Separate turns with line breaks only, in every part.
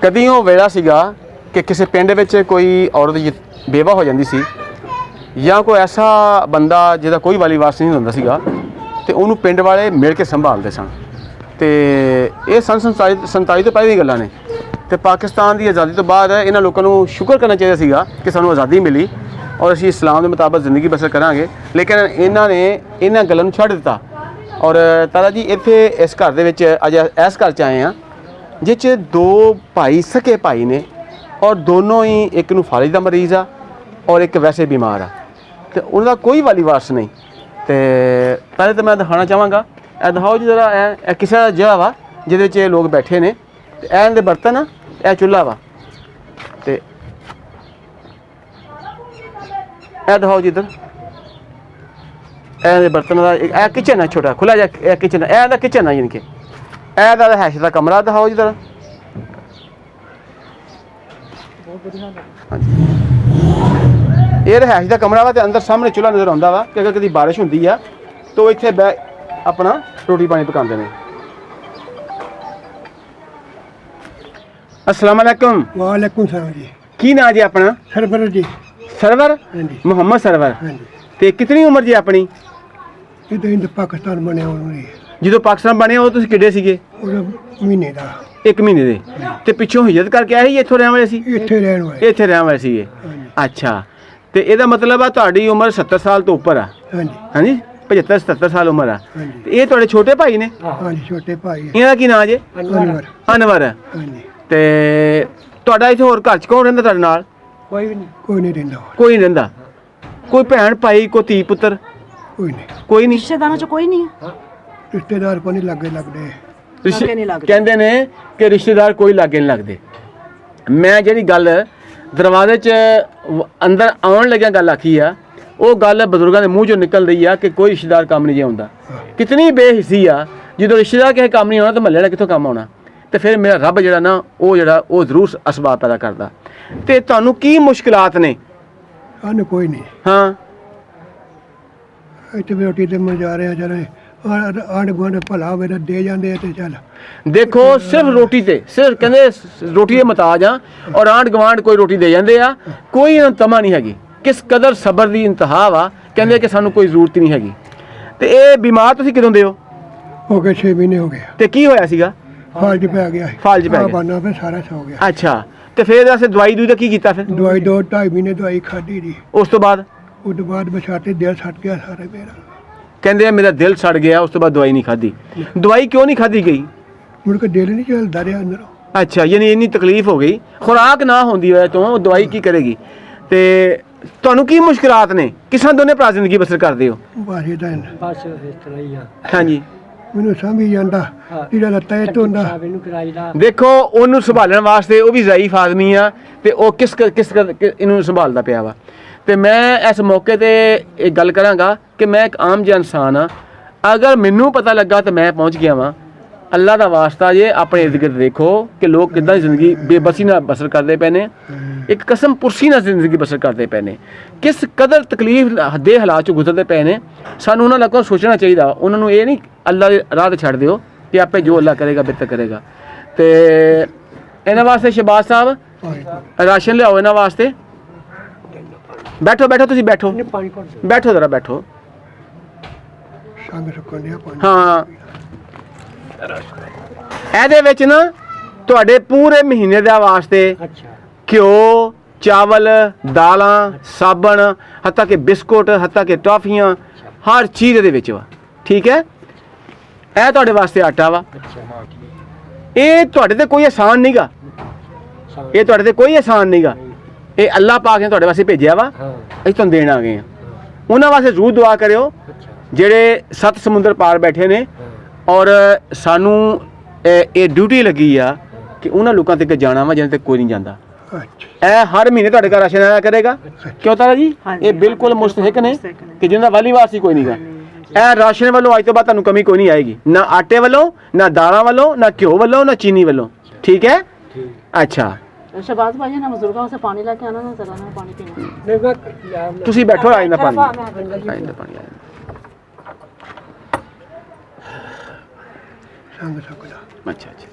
कदी वो वेला सीगा कि किसी पिंड विच कोई औरत बेवा हो जाती सी या कोई ऐसा बंदा जिहदा कोई वाली वारस नहीं हुंदा सीगा ते उहनूं पिंड वाले मिल के संभालते सन। तो ये सन 47 तो पहले दी गल्लां ने। तो पाकिस्तान की आज़ादी तो बाद इन्हां लोकां नूं शुक्र करना चाहिए सीगा कि सानूं आज़ादी मिली और असीं इस्लाम के मुताबिक ज़िंदगी बसर करांगे, लेकिन इन्हां ने इन्हां गल्लां नूं छड्ड दित्ता। और तारा जी इत्थे इस घर दे विच अज इस घर च आए हैं जिस च दो भाई सके भाई ने और दोनों ही एक नूं फालिज दा मरीज़ आ और एक वैसे बीमार आ ते उन्हां दा कोई वाली वारस नहीं। तो पहले तो मैं दिखाना चाहांगा, ए दिखाओ जी जरा, ए किसी दा जगह वा जिहदे च लोग बैठे ने ते इहदे दे बर्तन आ, ए चुल्हा वा ते ए दिखाओ जी इधर ए बर्तन का ए किचन है छोटा खुला जा किचन है, ए किचन है यानी कि ए हैश का कमरा दिखाओ जी जरा। हाँ जी ये रहायश का कमरा वा ते अंदर सामने चूल्हा नज़र आता वा कि अगर कभी बारिश होंदी आ तो इत्थे बह अपना रोटी पानी पकाते हैं। अस्सलाम वालेकुम।
वालेकुम सलाम जी।
की नाम जी अपना?
सरवर जी।
सरवर?
हाँ जी।
मोहम्मद सरवर।
हाँ जी।
ते कितनी उम्र जी अपनी?
इधर पाकिस्तान बने हुए
जो पाकिस्तान बने हो तुसीं किड्डे सीगे?
महीने का।
एक महीने दे ते पिछों हिजरत करके आए ही इत्थों रहने वाले सी?
इत्थे रहने वाले।
इत्थे रहने वाले सीगे। अच्छा ते ਇਹਦਾ मतलब ਆ ਤੁਹਾਡੀ ਉਮਰ 70 ਸਾਲ ਤੋਂ ਉੱਪਰ ਆ?
ਹਾਂਜੀ।
ਹਾਂਜੀ 75 77 ਸਾਲ ਉਮਰ ਆ।
ਹਾਂਜੀ।
ਤੇ ਇਹ ਤੁਹਾਡੇ ਛੋਟੇ ਭਾਈ ਨੇ?
ਹਾਂਜੀ ਛੋਟੇ ਭਾਈ।
ਇਹਨਾਂ ਦਾ ਕੀ ਨਾਂ ਜੇ?
ਅਨਵਰ।
ਅਨਵਰ।
ਹਾਂਜੀ।
ਤੇ ਤੁਹਾਡਾ ਇੱਥੇ ਹੋਰ ਘਰ ਚ ਕੌਣ ਰਹਿੰਦਾ ਤੁਹਾਡੇ ਨਾਲ?
ਕੋਈ ਵੀ ਨਹੀਂ। ਕੋਈ ਨਹੀਂ ਰਹਿੰਦਾ।
ਕੋਈ ਨਹੀਂ ਰਹਿੰਦਾ? ਕੋਈ ਭੈਣ ਭਾਈ ਕੋਈ ਧੀ ਪੁੱਤਰ?
ਕੋਈ ਨਹੀਂ।
ਕੋਈ ਨਹੀਂ?
ਰਿਸ਼ਤੇਦਾਰਾਂ ਚ ਕੋਈ ਨਹੀਂ ਹੈ?
ਰਿਸ਼ਤੇਦਾਰ ਕੋਈ ਨਹੀਂ ਲੱਗੇ ਲੱਗਦੇ।
ਕਹਿੰਦੇ ਨੇ ਕਿ ਰਿਸ਼ਤੇਦਾਰ ਕੋਈ ਲਾਗੇ ਨਹੀਂ ਲੱਗਦੇ। ਮੈਂ ਜਿਹੜੀ ਗੱਲ दरवाजे च अंदर आने लग्या गल आखी आ वो गल बजुर्गों के मूँह चो निकल रही है कि कोई रिश्तेदार काम नहीं आता। कितनी बेहिस्सी आ जो रिश्तेदार किसी काम नहीं आना तो महल्ले कितों काम आना। तो फिर मेरा रब जरा ना वो जरूर असबाब पैदा करता। तो तुहानू की मुश्किलात ने?
सानू कोई नहीं।
हाँ
इतने रोटी तो मैं जा रहे जरा आंढ गुआंढ भला मेरा दे जाते तो चल।
देखो सिर्फ रोटी ते सिर्फ कहते रोटी के मुताज हाँ और आंढ गवांढ कोई रोटी दे जाते आ, कोई तमा नहीं हैगी। किस कदर सबर की इंतहा वा, कहते कि सानू कोई जरूरत नहीं हैगी। तो ये बीमार तुसीं कदों दे
हो गए 6 महीने हो गए।
तो की होया सीगा?
फालज पै गया।
फालज पै गया
बना फिर सारा सो गया।
अच्छा तो फिर असें दवाई दूई दा की कीता? फिर
दवाई 2-2.5 महीने दवाई खाधी जी।
उस तो बाद
बछाते दिल सट गया सारा मेरा।
कहते मेरा दिल सड़ गया उस तो बाद दवाई नहीं खाधी। दवाई क्यों नहीं खाधी गई?
मुड़ के दिल नहीं चलता रहा अंदरों।
अच्छा यानी इन्नी तकलीफ हो गई, खुराक ना होंदी वजह तो दवाई की करेगी। तो तुहानू की मुश्किलात ने? किसां दोने भरा जिंदगी बसर करदे हो?
बस इदां
बस इस तरह ही आ।
हाँ जी
मैनू समझ जाता जेड़ा लत्ता इट होंदा।
देखो उन्होंने संभालने वास्ते वो भी ज़ईफ आदमी आ ते वो किस इन्हू संभालता पिया वा। तो मैं इस मौके ते एक गल करांगा कि मैं एक आम जिहा इंसान हाँ। अगर मैनू पता लगा तो मैं पहुँच गया वां। अल्लाह का वास्ता जे अपने इर्द गिर्द देखो कि लोग किद्दां जिंदगी बेबसी ना बसर करते पे ने, एक कसम पुरसी ना जिंदगी बसर करते पे ने, किस कदर तकलीफ दे हालात चो गुजरते पे ने। सानू उन्हां लोगों सोचना चाहिए। उन्होंने ये नहीं अल्लाह दे राह ते छड्ड दिओ कि आपे जो अल्लाह करेगा बेहतर करेगा। तो इन्हां वास्ते शहबाज साहब राशन लियाओ इन्हां वास्ते। बैठो बैठो तुसीं बैठो बैठो जरा बैठो। हाँ ਇਹਦੇ ਵਿੱਚ ਨਾ ਤੁਹਾਡੇ ਪੂਰੇ ਮਹੀਨੇ ਦਾ ਵਾਸਤੇ ਘਿਓ ਚਾਵਲ ਦਾਲਾਂ ਸਾਬਣ ਹੱਤਾ ਕਿ ਬਿਸਕੁਟ ਹੱਤਾ ਕਿ ਟਾਫੀਆਂ ਹਰ ਚੀਜ਼ ਇਹਦੇ ਵਿੱਚ ਵਾ। ਠੀਕ ਹੈ ਇਹ ਤੁਹਾਡੇ ਵਾਸਤੇ ਆਟਾ ਵਾ। ਇਹ ਤੁਹਾਡੇ ਤੇ ਕੋਈ ਆਸਾਨ ਨਹੀਂਗਾ, ਇਹ ਤੁਹਾਡੇ ਤੇ ਕੋਈ ਆਸਾਨ ਨਹੀਂਗਾ। ਇਹ ਅੱਲਾਹ ਪਾਕ ਨੇ ਤੁਹਾਡੇ ਵਾਸਤੇ ਭੇਜਿਆ ਵਾ, ਅਸੀਂ ਤੁਹਾਨੂੰ ਦੇਣ ਆ ਗਏ ਆ। ਉਹਨਾਂ ਵਾਸਤੇ ਜ਼ਰੂਰ ਦੁਆ ਕਰਿਓ ਜਿਹੜੇ 7 ਸਮੁੰਦਰ ਪਾਰ ਬੈਠੇ ਨੇ और सानू ये ड्यूटी लगी आ कि उन्होंने लोगों तक जाना वा जिन्हें तक कोई नहीं जाता। ए हर महीने तुहाडे घर राशन आया करेगा। क्यों तारा जी? ये बिल्कुल मुस्तहिक ने कि जिन्हें वाली वासी कोई नहीं गा। ए राशन वालों अज तो बाद तुहानू कमी कोई नहीं आएगी, ना आटे वालों ना दालों वालों ना घ्यो वालों ना चीनी वालों। ठीक है? अच्छा
शहबाज भाई ना बुजुर्गों से पानी लेके आना ना, जरा ना पानी पीना।
तुसी बैठो आ जांदा पानी आ जांदा पानी। अच्छा अच्छा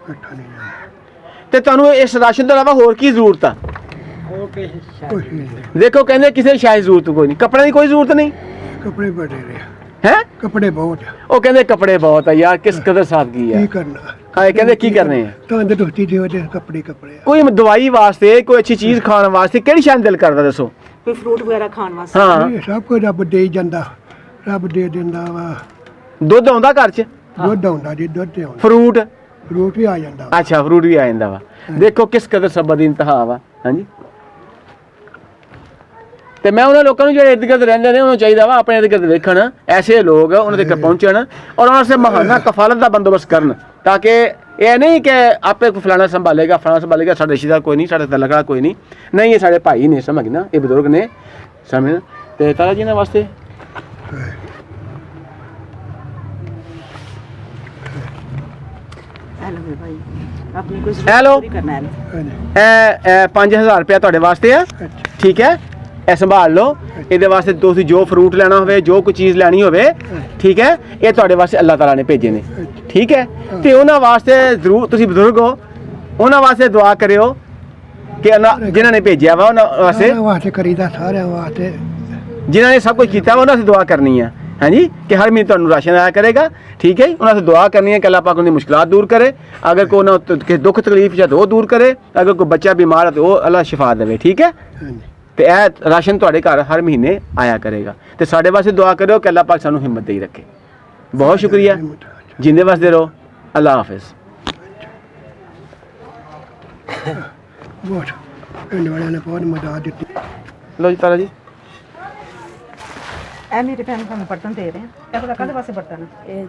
ਇਕੱਠਾ ਨਹੀਂ ਜਾਂਦਾ
ਤੇ ਤੁਹਾਨੂੰ ਇਸ ਰਾਸ਼ਨ ਤੋਂ ਇਲਾਵਾ ਹੋਰ ਕੀ ਜ਼ਰੂਰਤ ਆ?
ਕੁਛ ਨਹੀਂ
ਦੇਖੋ ਕਹਿੰਦੇ ਕਿਸੇ ਸ਼ਾਇਦ ਜ਼ਰੂਰਤ ਕੋਈ ਨਹੀਂ, ਕੱਪੜਿਆਂ ਦੀ ਕੋਈ ਜ਼ਰੂਰਤ ਨਹੀਂ
ਕੱਪੜੇ ਬੜੇ ਰਹੇ
ਹੈ।
ਕੱਪੜੇ ਬਹੁਤ ਆ।
ਉਹ ਕਹਿੰਦੇ ਕੱਪੜੇ ਬਹੁਤ ਆ ਯਾਰ, ਕਿਸ ਕਦਰ ਸਾਦਗੀ ਆ।
ਕੀ ਕਰਨਾ
ਹਾਂ ਕਹਿੰਦੇ ਕੀ ਕਰਨੇ ਆ?
ਤੰਦਰੁਸਤੀ ਦੇ ਵਜੇ ਕੱਪੜੇ ਕੱਪੜੇ ਆ।
ਕੋਈ ਦਵਾਈ ਵਾਸਤੇ, ਕੋਈ ਅੱਛੀ ਚੀਜ਼ ਖਾਣ ਵਾਸਤੇ ਕਿਹੜੀ ਸ਼ਾਨ ਦਿਲ ਕਰਦਾ ਦੱਸੋ?
ਕੋਈ ਫਰੂਟ ਵਗੈਰਾ ਖਾਣ ਵਾਸਤੇ।
ਹਾਂ
ਇਹ ਸਭ ਕੁਝ ਰੱਬ ਦੇ ਹੀ ਜਾਂਦਾ, ਰੱਬ ਦੇ ਦਿੰਦਾ ਵਾ।
ਦੁੱਧ ਆਉਂਦਾ ਘਰ 'ਚ,
ਦੁੱਧ ਆਉਂਦਾ ਜੀ, ਦੁੱਧ ਤੇ ਆਉਂਦਾ,
ਫਰੂਟ,
ਫਰੂਟ ਵੀ ਆ ਜਾਂਦਾ ਵਾ।
ਅੱਛਾ ਫਰੂਟ ਵੀ ਆ ਜਾਂਦਾ ਵਾ। ਦੇਖੋ ਕਿਸ ਕਦਰ ਸਬਰ ਦੀ ਇੰਤਹਾ ਵਾ। ਹਾਂਜੀ ਤੇ ਮੈਂ ਉਹਨਾਂ ਲੋਕਾਂ ਨੂੰ ਜਿਹੜੇ ਇਰਦ ਗਿਰਦ ਰਹਿੰਦੇ ਨੇ, ਉਹਨਾਂ ਨੂੰ ਚਾਹੀਦਾ ਵਾ ਆਪਣੇ ਇਰਦ ਗਿਰਦ ਵੇਖਣ, ਐਸੇ ਲੋਕ ਉਹਨਾਂ ਦੇ ਘਰ ਪਹੁੰਚਣ ਔਰ ਉਹਨਾਂ ਸੇ ਮਹਾਨਾ ਕਫਾਲਤ ਦਾ ਬੰਦੋਬਸਤ ਕਰਨ, ਤਾਂ ਕਿ ਇਹ ਨਹੀਂ ਕਿ ਆਪੇ ਕੋਈ ਫਲਾਣਾ ਸੰਭਾਲੇਗਾ, ਫਲਾਣਾ ਸੰਭਾਲੇਗਾ, ਸਾਡਾ ਰਿਸ਼ਤੇਦਾਰ ਕੋਈ ਨਹੀਂ, ਸਾਡੇ ਤਲਕੜਾ ਕੋਈ ਨਹੀਂ। ਨਹੀਂ, ਇਹ ਸਾਡੇ ਭਾਈ ਨੇ, ਸਮਝਣਾ, ਇਹ ਬਜ਼ੁਰਗ ਨੇ, ਸਮਝਣਾ। ਤੇ ਤਾਰਾ ਜੀ ਇਹਨਾਂ ਵਾਸਤੇ
ਹੈਲੋ ਭਾਈ, ਆਪਣੀ ਕੋਈ
ਹੈਲੋ।
ਜ਼ਰੂਰਤ ਕਰਨਾ ਹੈ।
ਹਾਂਜੀ।
ਇਹ 5000 ਰੁਪਇਆ ਤੁਹਾਡੇ ਵਾਸਤੇ ਆ, ਠੀਕ ਹੈ? ਇਹ ਸੰਭਾਲ ਲਓ। ਇਹਦੇ ਵਾਸਤੇ ਤੁਸੀਂ ਜੋ ਫਰੂਟ ਲੈਣਾ ਹੋਵੇ, ਜੋ ਕੋਈ ਚੀਜ਼ ਲੈਣੀ ਹੋਵੇ, ਠੀਕ ਹੈ, ਇਹ ਤੁਹਾਡੇ ਵਾਸਤੇ ਅੱਲਾਹ ਤਾਲਾ ਨੇ ਭੇਜੇ ਨੇ, ਠੀਕ ਹੈ? ਤੇ ਉਹਨਾਂ ਵਾਸਤੇ ਜ਼ਰੂਰ, ਤੁਸੀਂ ਬਜ਼ੁਰਗ ਹੋ, ਉਹਨਾਂ ਵਾਸਤੇ ਦੁਆ ਕਰਿਓ ਕਿ ਜਿਨ੍ਹਾਂ ਨੇ ਭੇਜਿਆ ਵਾ ਉਹਨਾਂ ਵਾਸਤੇ,
ਸਾਰਿਆਂ ਵਾਸਤੇ ਕਰੀਦਾ, ਸਾਰਿਆਂ ਵਾਸਤੇ।
ਜਿਨ੍ਹਾਂ ਨੇ ਸਭ ਕੁਝ ਕੀਤਾ ਵਾ ਉਹਨਾਂ ਵਾਸਤੇ ਦੁਆ ਕਰਨੀ ਆ। ਹਾਂਜੀ ਕਿ ਹਰ ਮਹੀਨੇ ਤੁਹਾਨੂੰ ਰਾਸ਼ਨ ਆਇਆ ਕਰੇਗਾ, ਠੀਕ ਹੈ? ਉਹਨਾਂ से दुआ करनी है कि अल्लाह पाक उनकी मुश्किलात दूर करे, अगर कोई ना दुख तकलीफ है तो वो दूर करे, अगर कोई बच्चा बीमार है तो वो अल्लाह शिफा देवे, ठीक है?
ਹਾਂਜੀ।
ਤੇ ਇਹ ਰਾਸ਼ਨ ਤੁਹਾਡੇ ਘਰ ਹਰ ਮਹੀਨੇ ਆਇਆ ਕਰੇਗਾ। ਤੇ ਸਾਡੇ ਵਾਸਤੇ ਦੁਆ ਕਰਿਓ ਕਿ ਅੱਲਾਹ ਪਾਕ ਸਾਨੂੰ ਹਿੰਮਤ ਦੇਈ ਰੱਖੇ। ਬਹੁਤ ਸ਼ੁਕਰੀਆ, ਜਿੰਦੇ ਵਸਦੇ ਰਹੋ। ਅੱਲਾਹ ਹਾਫਿਜ਼।
ਬਹੁਤ ਪਿੰਡ ਵਾਲਿਆਂ ਨੇ ਬਹੁਤ ਮਦਦ ਦਿੱਤੀ।
ਲਓ ਜੀ ਤਾਰਾ ਜੀ,
ਇਹ ਮੇਰੇ ਭੈਣ ਤੁਹਾਨੂੰ ਬਰਤਨ ਦੇ ਰਹੇ ਆ। ਇਹ ਕਾਹਦੇ ਵਾਸਤੇ ਬਰਤਨ?
ਇਹ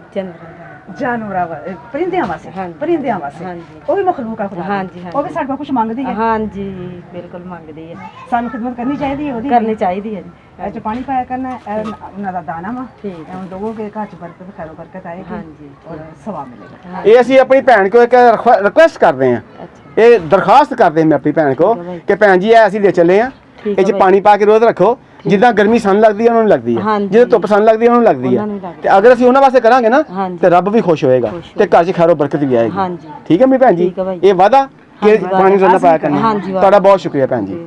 ਜਾਨਵਰਾਂ ਵਾਸਤੇ, ਪਰਿੰਦਿਆਂ ਵਾਸਤੇ।
ਹਾਂਜੀ।
ਪਰਿੰਦਿਆਂ ਵਾਸਤੇ।
ਹਾਂਜੀ।
ਉਹ ਵੀ ਮਖਲੂਕ ਆ ਖੁਦਾ ਦੀ।
ਹਾਂਜੀ,
ਉਹ ਵੀ ਸਾਡੇ ਕੋਲ ਕੁਝ ਮੰਗਦੀ ਹੈ।
ਹਾਂਜੀ ਬਿਲਕੁਲ ਮੰਗਦੀ ਹੈ,
ਸਾਨੂੰ ਖਿਦਮਤ ਕਰਨੀ ਚਾਹੀਦੀ ਹੈ ਉਹਦੀ।
ਕਰਨੀ ਚਾਹੀਦੀ ਹੈ ਜੀ।
ਇਹ ਚ ਪਾਣੀ ਪਾਇਆ ਕਰਨਾ, ਇਹ ਉਹਨਾਂ ਦਾ ਦਾਣਾ ਵਾ।
ਠੀਕ ਹੈ।
ਇਹ ਦੋਗੇ ਘਰ ਚ ਬਰਕਤ, ਖੈਰੋ ਬਰਕਤ ਆਏਗੀ।
ਹਾਂਜੀ।
ਔਰ ਸਵਾਬ ਮਿਲੇਗਾ।
ਇਹ ਅਸੀਂ ਆਪਣੀ ਭੈਣ ਕੋ ਇੱਕ ਰਿਕੁਐਸਟ ਕਰਦੇ ਹਾਂ,
ਅੱਛਾ
ਇਹ ਦਰਖਾਸਤ ਕਰਦੇ ਹਾਂ ਮੈਂ ਆਪਣੀ ਭੈਣ ਕੋ ਕਿ ਭੈਣ ਜੀ ਇਹ ਅਸੀਂ ਲੈ ਚੱਲੇ ਹਾਂ,
ਠੀਕ
ਇਹ 'ਚ
ਹੈ
ਪਾਣੀ ਪਾ ਕੇ ਰੋਜ਼ ਰੱਖੋ। ਜਿੱਦਾਂ ਗਰਮੀ ਸਾਨੂੰ ਲੱਗਦੀ ਹੈ ਉਹਨਾਂ ਨੂੰ ਲੱਗਦੀ ਹੈ,
ਹਾਂਜੀ।
ਜਦੋਂ ਧੁੱਪ ਸਾਨੂੰ ਲੱਗਦੀ ਹੈ ਉਹਨਾਂ ਨੂੰ ਲੱਗਦੀ
ਉਹਨਾਂ ਨੂੰ
ਹੈ।
ਲੱਗਦੀ
ਤੇ ਅਗਰ ਅਸੀਂ ਉਹਨਾਂ ਵਾਸਤੇ ਕਰਾਂਗੇ ਨਾ
ਹਾਂਜੀ।
ਤੇ ਰੱਬ ਵੀ ਖੁਸ਼ ਹੋਏਗਾ ਤੇ ਘਰ 'ਚ ਖੈਰੋ ਬਰਕਤ ਵੀ ਆਏਗੀ।
ਹਾਂਜੀ।
ਠੀਕ ਹੈ ਮੇਰੀ ਭੈਣ ਜੀ,
ਠੀਕ ਹੈ ਭਾਈ।
ਇਹ ਵਾਦਾ ਕਿ
ਹਾਂਜੀ,
ਪਾਣੀ ਰੋਜ਼ ਪਾਇਆ ਕਰਨਾ।
ਹਾਂਜੀ, ਵਾਅਦਾ।
ਤੁਹਾਡਾ ਬਹੁਤ ਸ਼ੁਕਰੀਆ ਭੈਣ ਜੀ।